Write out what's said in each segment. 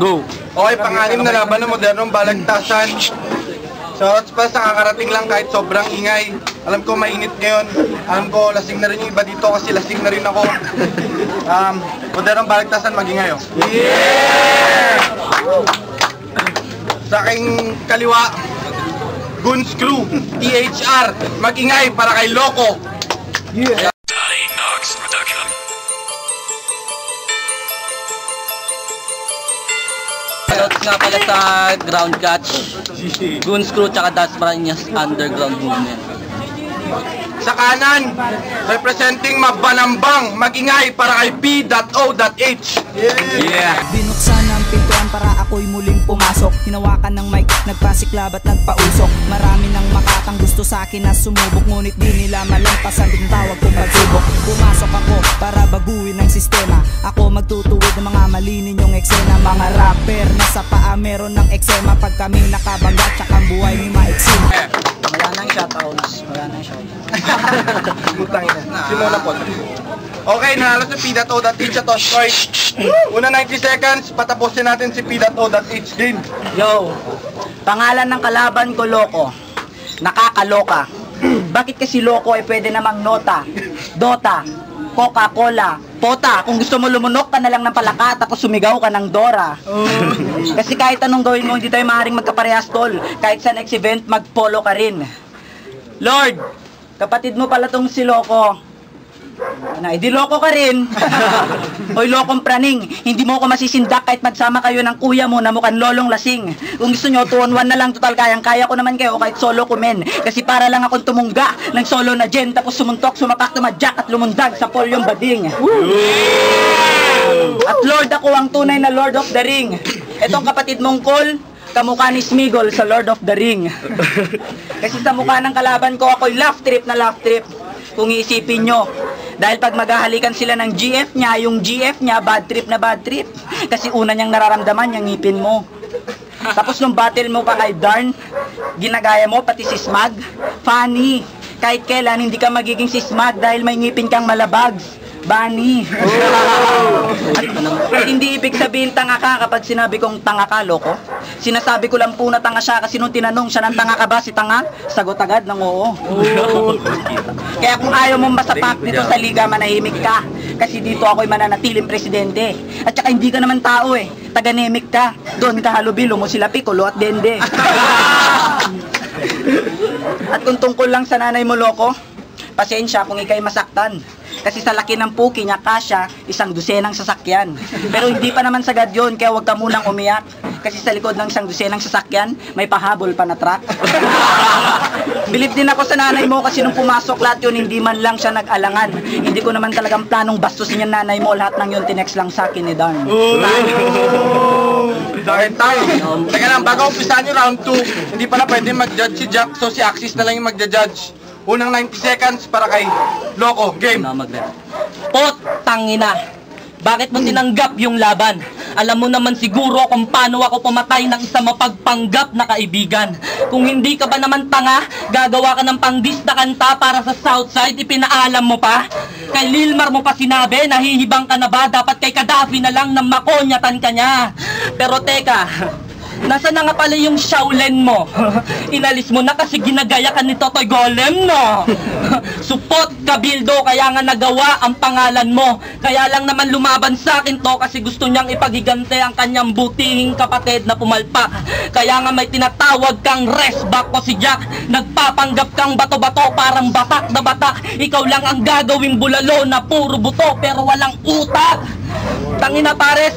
Go! Okay, pang-anim na laban ng modernong balagtasan. Shoutouts pa sa kakarating lang kahit sobrang ingay. Alam ko mainit ngayon. Alam ko lasing na rin yung iba dito kasi lasing na rin ako. Modernong balagtasan, magingay oh. Yeah! Sa aking kaliwa, Goons Crew, THR, magingay para kay Loco. Yeah! Shoutouts nga pala sa Ground Catch, Goons Crew, tsaka Das Marinas Underground Movement. Sa kanan, representing Mabanambang, magingay para kay P.O.H. Yeah! Binuksan ang pintuan para ako'y muling pumasok. Hinawakan ng mic, nagpasiklab at nagpausok. Marami nang makatang gusto sa akin na sumubok, ngunit di nila malampasan yung tawag kong pagsubok. Pumasok ako para baguhin ang sistema. Ako magtutuwid ng mga mali ninyong eksena. Mga rapper na sa paa meron ng eksema. Pag kaming nakabagat, tsaka ang buhay may maiksin. Wala nang shoutouts. Wala nang shoutouts. Butang ina. Simula po. Okay, nanalo si P.O.H at Oscoy. Una 90 seconds, patapusin natin si P.O.H din. Yo, pangalan ng kalaban ko, Loco. Nakakaloka. Bakit kasi Loco ay pwede namang nota, Dota, Coca-Cola, Pota. Kung gusto mo lumunok ka na lang ng palaka, tapos sumigaw ka ng Dora. Kasi kahit anong gawin mo, hindi tayo maaaring magkaparehas, tol. Kahit sa next event, mag-polo ka rin. Lord, kapatid mo pala tong si Loco. Di loko ka rin. Hoy, lokong praning, hindi mo ako masisindak kahit magsama kayo ng kuya mo na mukhang lolong lasing. Kung gusto nyo, 2-on-1 na lang, total kayang-kaya ko naman kayo kahit solo ko men. Kasi para lang akong tumungga ng solo na gen, tapos sumuntok, sumapak, tumadyak at lumundag sa polyong bading. At Lord, ako ang tunay na Lord of the Ring. Etong kapatid mong Cole, kamukha ni Smigol sa Lord of the Ring. Kasi sa mukha ng kalaban ko, ako'y laugh trip na laugh trip. Kung iisipin nyo, dahil pag maghahalikan sila ng GF niya, yung GF niya, bad trip na bad trip. Kasi una niyang nararamdaman, yung ngipin mo. Tapos nung battle mo pa kay Darn, ginagaya mo pati si Smag. Funny, kahit kailan hindi ka magiging si Smag dahil may ngipin kang malabags. Bunny. At hindi ibig sabihin tanga ka kapag sinabi kong tanga ka, Loko. Sinasabi ko lang po na tanga siya kasi nung tinanong siya ng tanga ka ba si tanga, sagot agad ng oo. Kaya kung ayaw mong masapak dito sa liga, manahimik ka. Kasi dito ako'y mananatiling presidente. At saka hindi ka naman tao eh, taga-nemic ka. Doon ka halubilo mo sila Piccolo at Dende. At kung tungkol lang sa nanay mo, Loko, pasensya kung ikay masaktan. Kasi sa laki ng puki niya, kasya, 1 dosenang sasakyan. Pero hindi pa naman sagad yun, kaya huwag ka munang umiyak. Kasi sa likod ng 1 dosenang sasakyan, may pahabol pa na truck. Bilib din ako sa nanay mo kasi nung pumasok lahat yun, hindi man lang siya nag-alangan. Hindi ko naman talagang planong bastusin yung nanay mo. Lahat ng yun, tinext lang sa akin ni Darn. Tayo. Teka lang, bago umpisahan yung round 2, hindi pala pwede mag-judge si Jack, so si Axis na lang yung magja-judge. Unang 90 seconds para kay Loco. Game. Tangina. Bakit mo tinanggap yung laban? Alam mo naman siguro kung paano ako pumatay ng isang mapagpanggap na kaibigan. Kung hindi ka ba naman tanga, gagawa ka ng pangdis na kanta para sa Southside, ipinaalam mo pa? Kay Lilmar mo pa sinabi, nahihibang ka na ba? Dapat kay Gaddafi na lang na makonyatan ka niya. Pero teka, nasa na nga pala yung Shaolin mo? Inalis mo na kasi ginagaya ka ni Totoy Golem, no? Support Kabildo, kaya nga nagawa ang pangalan mo. Kaya lang naman lumaban sa akin to kasi gusto niyang ipagigante ang kanyang butihing kapatid na pumalpak. Kaya nga may tinatawag kang resback ko si Jack. Nagpapanggap kang bato-bato parang batak na batak. Ikaw lang ang gagawing bulalo na puro buto pero walang utak. Tangina pare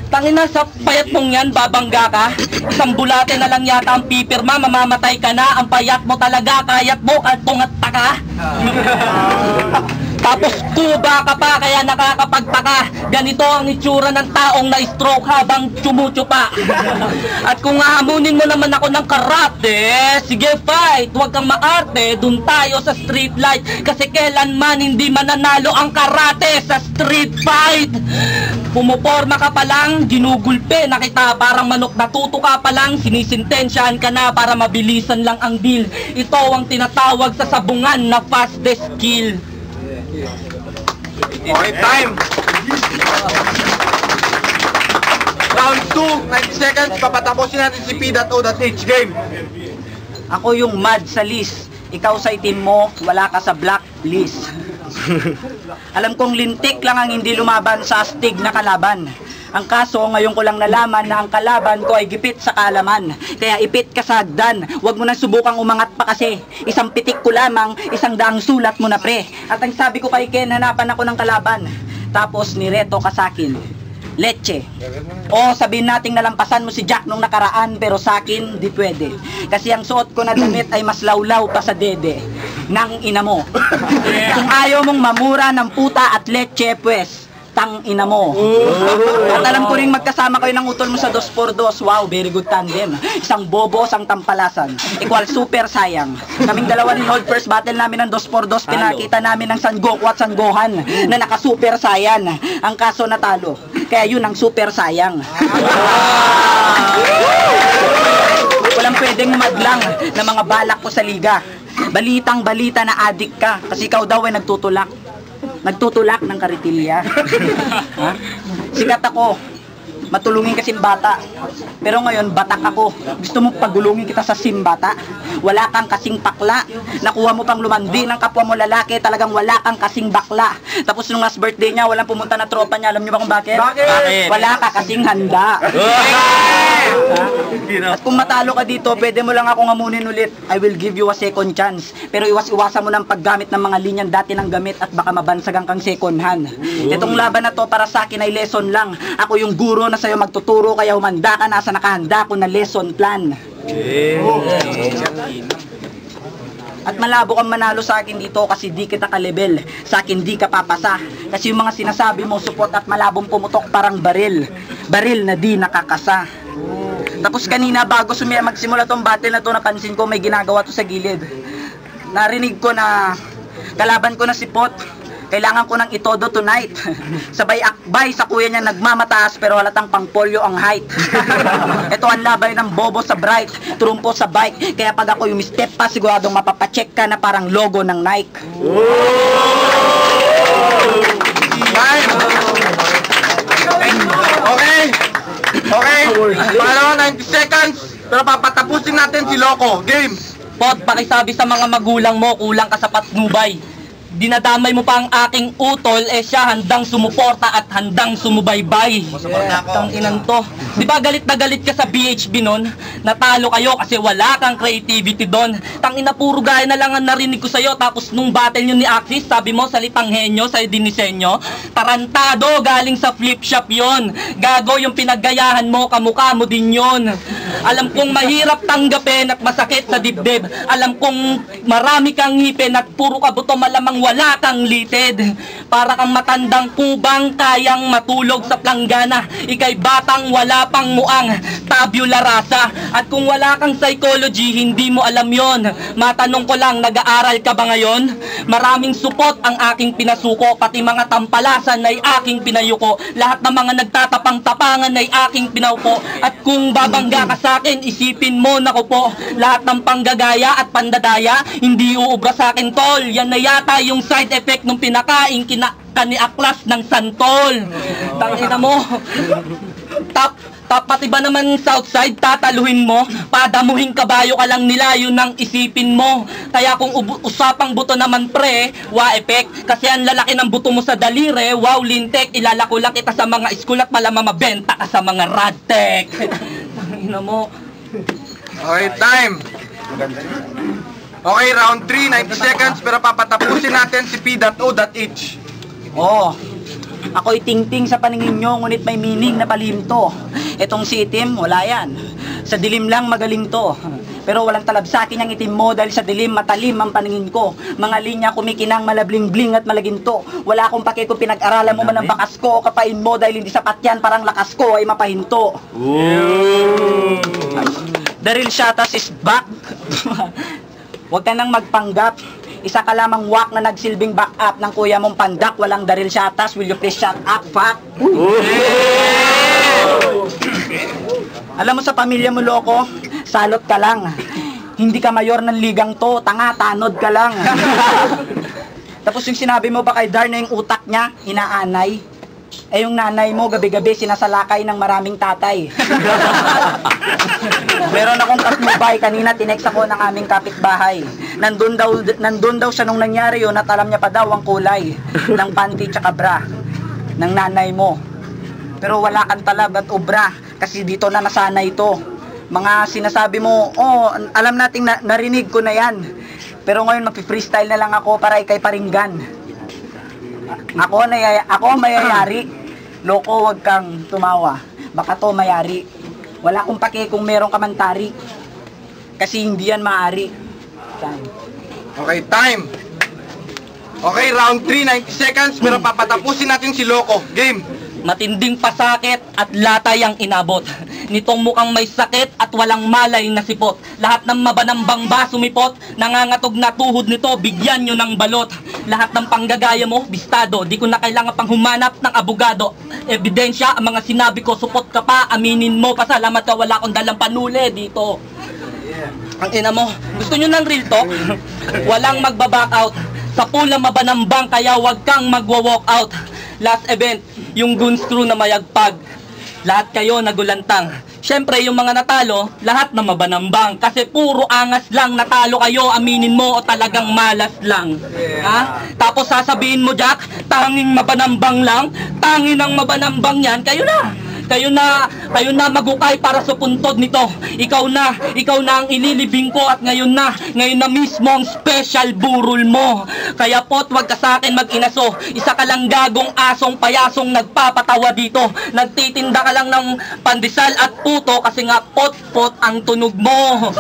Tangina sa payat mong yan, babangga ka. Isang bulate na lang yata ang pipirma, mamamatay ka na. Ang payat mo talaga, kayat mo, kaltungat ka. Tapos kuba ka pa, kaya nakakapagtaka. Ganito ang itsura ng taong na-stroke habang tsumutsupa. At kung hahamunin mo naman ako ng karate, sige fight, huwag kang maarte. Dun tayo sa street light, kasi kailanman hindi mananalo ang karate sa street fight. Pumuporma ka pa lang, ginugulpe na kita parang manok, natuto ka pa lang, sinisintensyahan ka na para mabilisan lang ang deal. Ito ang tinatawag sa sabungan na fastest kill. Okay, time! Round 2, 90 seconds, papatapusin natin si P.O.H game. Ako yung mad sa list. Ikaw sa itim mo, wala ka sa blacklist. Alam kong lintik lang ang hindi lumaban sa astig na kalaban. Ang kaso, ngayon ko lang nalaman na ang kalaban ko ay gipit sa kaalaman. Kaya ipit ka sa hagdan, huwag mo na subukang umangat pa kasi. Isang pitik ko lamang, 100 sulat mo na pre. At ang sabi ko kay Ken, hanapan ako ng kalaban. Tapos nireto ka sa akin, leche. O sabihin nating nalampasan mo si Jack nung nakaraan, pero sa akin di pwede. Kasi ang suot ko na damit ay mas lawlaw pa sa dede nang ina mo. Kung ayaw mong mamura ng puta at leche, pues tang ina mo. At alam ko rin magkasama kayo ng utol mo sa 2x2. Wow, very good tandem. Isang bobo, isang tampalasan. Equal super sayang. Kaming dalawa ni Hold first battle namin ng 2x2. Pinakita namin ng San Goku at San Gohan na naka super sayan. Ang kaso natalo. Kaya yun ang super sayang. Walang pwedeng madlang na mga balak ko sa liga. Balitang balita na adik ka kasi ikaw daw ay nagtutulak ng karitilya. Ha? Sikat ako, matulungin kasing bata. Pero ngayon, batak ako. Gusto mo pagulungin kita sa simbata? Wala kang kasing pakla. Nakuha mo pang lumandi ng kapwa mo lalaki. Talagang wala kang kasing bakla. Tapos nung last birthday niya, walang pumunta na tropa niya. Alam niyo ba kung bakit? Bakit? Wala ka kasing handa. At kung matalo ka dito, pwede mo lang akong amunin ulit. I will give you a second chance. Pero iwas-iwasan mo ng paggamit ng mga linyang dati ng gamit at baka mabansagan kang second hand. Itong laban na to para sa akin ay lesson lang. Ako yung guro na sa'yo magtuturo, kaya humanda ka na sa nakahanda ko na lesson plan. At malabo kang manalo sa akin dito kasi di kita ka-level. Sa akin di ka papasa. Kasi yung mga sinasabi mo, supot at malabong pumutok parang baril. Baril na di nakakasa. Tapos kanina bago magsimula tong battle na to, napansin ko may ginagawa to sa gilid. Narinig ko na kalaban ko na si Pot. Kailangan ko ng itodo tonight. Sabay akbay sa kuya niya nagmamataas pero halatang pang polio ang height. Ito ang labay ng bobo sa bright, trumpo sa bike. Kaya pag ako yung step pa, siguradong mapapacheck ka na parang logo ng Nike. Okay, pangalawa 90 seconds, pero papatapusin natin si Loco. Game. Pot, pakisabi sa mga magulang mo, kulang ka sa patnubay. Dinadamay mo pa ang aking utol, siya handang sumuporta at handang sumubaybay. Tang inan to. Di ba galit na galit ka sa BHB nun? Natalo kayo kasi wala kang creativity doon. Tang ina, puro gaya na lang ang narinig ko sa'yo. Tapos nung battle nyo ni Axis, sabi mo salitang henyo, sa'yo dinisenyo. Tarantado, galing sa flip shop yon. Gago yung pinaggayahan mo, kamukha mo din yon. Alam kong mahirap tanggapin at masakit sa dibdib. Alam kong marami kang ngipin at puro ka buto, malamang wala kang litid. Para kang matandang kubang kayang matulog sa planggana. Ika'y batang wala pang muang tabula rasa. At kung wala kang psychology, hindi mo alam yon. Matanong ko lang, nag-aaral ka ba ngayon? Maraming supot ang aking pinasuko, pati mga tampalasan ay aking pinayuko. Lahat ng mga nagtatapang-tapangan ay aking pinaupo. At kung babangga ka sa akin, isipin mo na ko po. Lahat ng panggagaya at pandadaya, hindi uubra sa akin tol. Yan na yata yung side effect nung pinakain kaniaklas ng santol. Tangina mo. Pati ba naman Southside, tataluhin mo? Padamuhin kabayo ka lang nila, yun ang isipin mo. Kaya kung usapang buto naman pre, wa effect. Kasi ang lalaki ng buto mo sa dalire, wow lintek. Ilalako lang kita sa mga school at malamang mabenta ka sa mga radtech. Tangina mo. Okay, time. Okay, round 3, 90 seconds, pero papatapusin natin si P.O.H. Ako'y tingting sa paningin nyo, ngunit may meaning na palihim to. Etong si itim, wala yan. Sa dilim lang magaling to. Pero walang talab sa akin ang itim mo dahil sa dilim matalim ang paningin ko. Mga linya kumikinang malabling-bling at malaginto. Wala akong pake kung pinag-aralan mo man ang bakas ko o kapain mo dahil hindi sapat yan, parang lakas ko ay mapahinto. Daryl Shatas is back. Huwag ka nang magpanggap. Isa ka lamang wak na nagsilbing backup ng kuya mong pandak. Walang Daryl Shatas. Will you please shut up, fuck? Alam mo sa pamilya mo, Loko, salot ka lang. Hindi ka mayor ng ligang to. Tanga, tanod ka lang. Tapos yung sinabi mo ba kay Dar na yung utak niya, inaanay? Eh yung nanay mo, gabi-gabi sinasalakay ng maraming tatay. Meron akong kasmubay, kanina tinext ako ng aming kapitbahay. Nandun daw siya nung nangyari yun at alam niya pa daw ang kulay ng panty tsaka bra ng nanay mo. Pero wala kang talab at obra kasi dito na nasanay ito. Mga sinasabi mo, oh, alam nating narinig ko na yan. Pero ngayon mag-freestyle na lang ako para ikay paringgan. Ako mayayari. Loko, wag kang tumawa. Baka to mayari. Wala akong pake kung meron ka man tari. Kasi hindi yan maari. Time. Okay, time. Okay, round 3, 90 seconds, pero papatapusin natin si Loco. Game. Matinding pasakit at latay ang inabot. Nitong mukhang may sakit at walang malay na sipot. Lahat ng mabanambang ba sumipot? Nangangatog na tuhod nito, bigyan nyo ng balot. Lahat ng panggagaya mo, bistado. Di ko na kailangan pang humanap ng abogado. Ebidensya, ang mga sinabi ko, supot ka pa, aminin mo. Pasalamat ka, wala akong dalang panuli dito. Ang ina mo, gusto nyo ng real talk? Walang magbaback out. Sa pula mabanambang, kaya wag kang magwa-walk out. Last event, yung goons crew na mayagpag. Lahat kayo nagulantang. Siyempre, yung mga natalo, lahat na mabanambang. Kasi puro angas lang, natalo kayo, aminin mo o talagang malas lang. Ha? Tapos sasabihin mo, Jack, tanging mabanambang lang, tanging ang mabanambang yan, kayo na. Kayo na magukay para sa puntod nito. Ikaw na ang ililibing ko at ngayon na mismo ang special burol mo. Kaya pot, wag ka sa akin mag-inaso. Isa ka lang gagong asong payasong nagpapatawa dito. Nagtitinda ka lang ng pandesal at puto kasi nga pot ang tunog mo.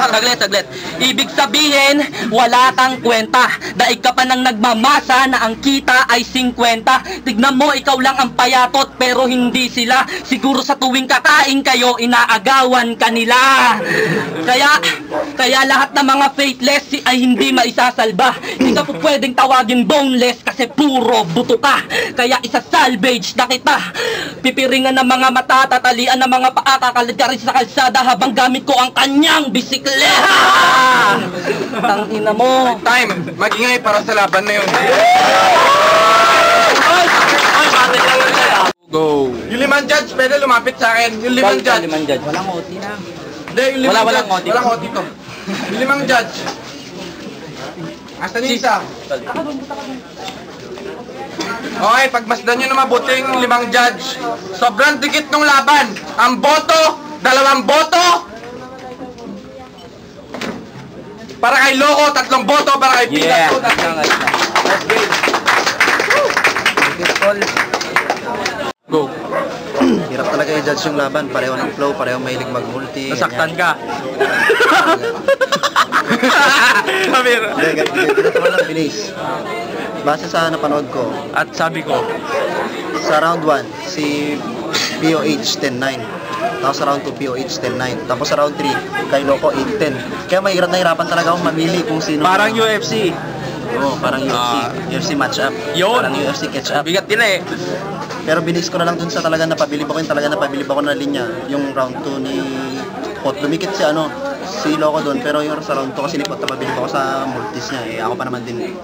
Saglit. Ibig sabihin, wala kang kwenta. Daig ka pa nang nagmamasa na ang kita ay 50. Tignan mo, ikaw lang ang payatot pero hindi sila. Siguro sa tuwing kakain kayo, inaagawan kanila. Kaya lahat ng mga faithless ay hindi maisasalba. Hindi ka po pwedeng tawagin boneless kasi puro buto ka. Kaya isa-salvage na kita. Pipiringan ng mga mata, tatalian ng mga paa, kakalit ka rin sa kalsada habang gamit ko ang kanyang bisikleta. Tangina mo. Time. Mag-ingay para sa laban na yun. Go. Yung limang judge, pwede lumapit sa akin. Yung limang judge. Walang OT na. Hindi, yung limang Walang judge. OT. Walang OT to. Yung limang judge. Asan yung isa? Okay, pagmasdan nyo na mabuti yung limang judge. Sobrang dikit ng laban. Ang boto, 2 boto. Para kay Loco, 3 boto. Para kay Pila, 2. Let's go. Go. Hirap talaga i-judge yung laban. Pareho ng flow, pareho mahilig mag-multi. Nasaktan ka. Hindi, ganito lang bilis. Base sa napanood ko, At sabi ko, sa round 1, si POH 10-9. Tapos sa round 2, POH 10-9. Tapos sa round 3, kay Loco 8-10. Kaya mahirap na hirapan talaga akong mamili kung sino. parang UFC. Oo, parang UFC. UFC match-up. Yun. Parang UFC catch-up. Bigat nila eh. Pero binis ko na lang dun sa talaga napabilib ako, yung talaga napabilib ako na linya. Yung round 2 ni Pot, lumikit si Loco dun. Pero yung sa round 2 kasi ni Pot, napabilib ako sa multis niya. Eh, ako pa naman din.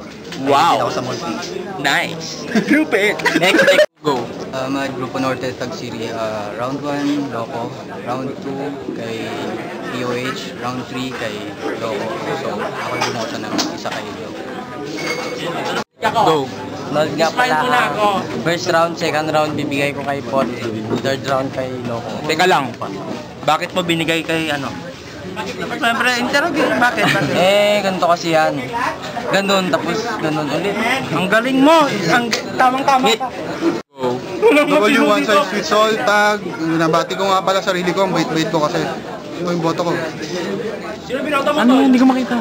Wow. Ako sa multis. Nice. Lupit. Next. Go. Mga Grupo Norte Tag City, round 1, Loco, round 2 kay POH, round 3 kay Loco. So, ako bumuto ng isa kay Loco. Go. Nold nga pala. First round, second round, bibigay ko kay Pot. Third round kay Loco. Teka lang. Bakit mo binigay kay ano? Siyempre, interrogate. Bakit? Ganito kasi yan. Ganun, tapos ganun ulit. Ang galing mo. Ang tamang-tama ka. Go. W one size fits all tag. Nabati ko nga pala sarili ko, ang bait-bait ko kasi. Yung boto ko. Ano? Hindi ko makita.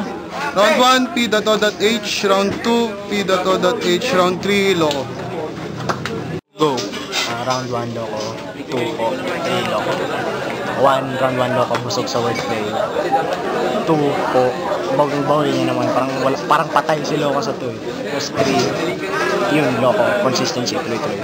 Round 1, P.O.H. Round 2, P.O.H. Round 3, Loco. Go. Round 1, Loco. 2 po, 3 Loco. 1, round 1 Loco, busog sa wordplay. 2 po, bawal niya naman. Parang patay si Loco sa 2. Tapos 3, yun Loco, consistency, tuloy-tuloy.